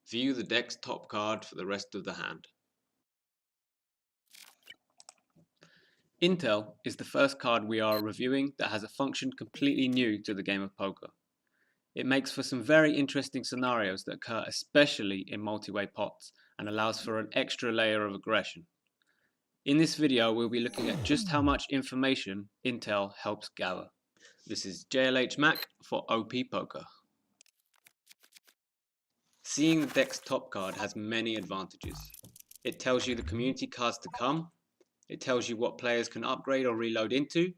View the deck's top card for the rest of the hand. Intel is the first card we are reviewing that has a function completely new to the game of poker. It makes for some very interesting scenarios that occur especially in multi-way pots and allows for an extra layer of aggression. In this video we'll be looking at just how much information Intel helps gather. This is jlhmac for OP Poker. Seeing the deck's top card has many advantages. It tells you the community cards to come, it tells you what players can upgrade or reload into,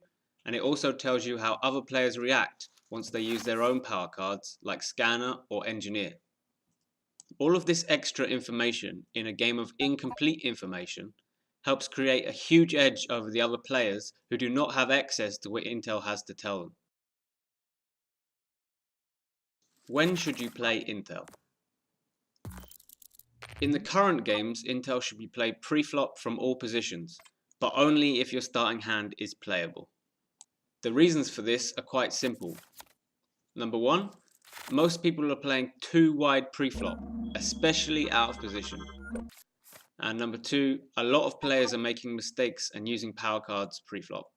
and it also tells you how other players react once they use their own power cards like Scanner or Engineer. All of this extra information in a game of incomplete information helps create a huge edge over the other players who do not have access to what Intel has to tell them. When should you play Intel? In the current games, Intel should be played pre-flop from all positions, but only if your starting hand is playable. The reasons for this are quite simple. Number one, most people are playing too wide pre-flop, especially out of position. And number two, a lot of players are making mistakes and using power cards pre-flop.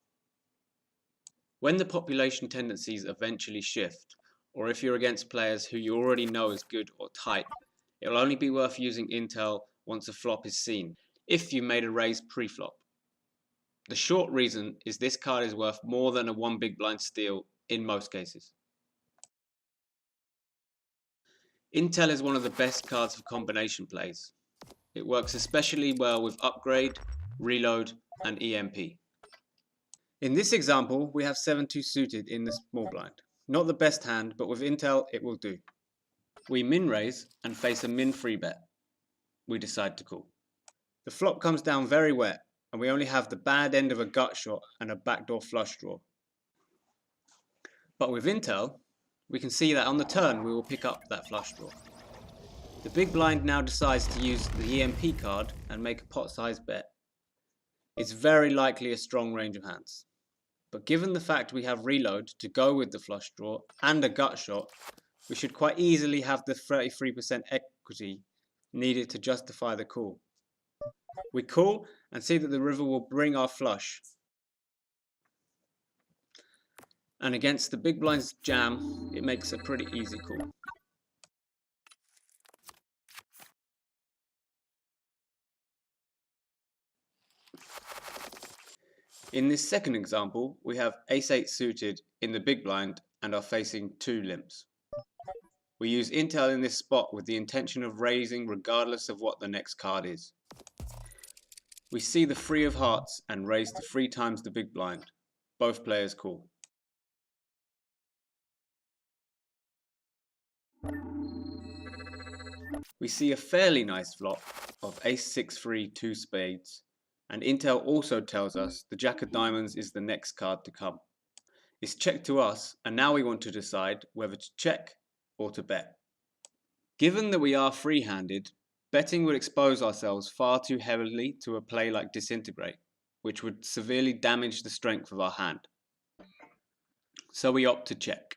When the population tendencies eventually shift, or if you're against players who you already know is good or tight, it will only be worth using Intel once a flop is seen, if you made a raise pre-flop. The short reason is this card is worth more than a one big blind steal in most cases. Intel is one of the best cards for combination plays. It works especially well with upgrade, reload and EMP. In this example we have 7-2 suited in the small blind. Not the best hand, but with Intel it will do. We min raise and face a min free bet. We decide to call. The flop comes down very wet and we only have the bad end of a gut shot and a backdoor flush draw. But with Intel, we can see that on the turn we will pick up that flush draw. The big blind now decides to use the EMP card and make a pot size bet. It's very likely a strong range of hands. But given the fact we have reload to go with the flush draw and a gut shot, we should quite easily have the 33% equity needed to justify the call. We call and see that the river will bring our flush. And against the big blind's jam, it makes a pretty easy call. In this second example, we have ace-8 suited in the big blind and are facing two limps. We use Intel in this spot with the intention of raising regardless of what the next card is. We see the 3 of hearts and raise to 3 times the big blind. Both players call. We see a fairly nice flop of ace-6-3 2 spades, and Intel also tells us the jack of diamonds is the next card to come. It's checked to us, and now we want to decide whether to check or to bet. Given that we are free-handed, betting would expose ourselves far too heavily to a play like Disintegrate, which would severely damage the strength of our hand. So we opt to check.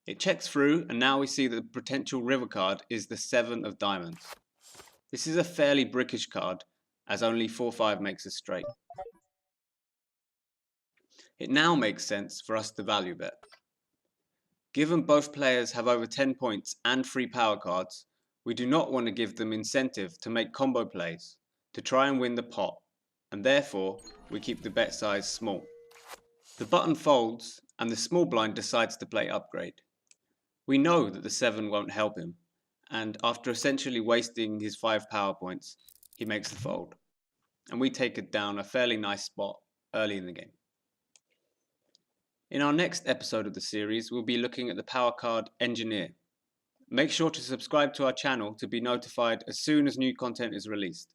It checks through, and now we see that the potential river card is the 7 of diamonds. This is a fairly brickish card, as only 4-5 makes a straight. It now makes sense for us to value bet. Given both players have over 10 points and 3 power cards, we do not want to give them incentive to make combo plays to try and win the pot, and therefore we keep the bet size small. The button folds and the small blind decides to play upgrade. We know that the 7 won't help him, and after essentially wasting his 5 power points, he makes the fold, and we take it down a fairly nice spot early in the game. In our next episode of the series, we'll be looking at the power card Engineer. Make sure to subscribe to our channel to be notified as soon as new content is released.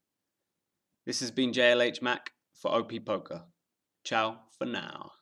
This has been jlhmac for OP Poker. Ciao for now.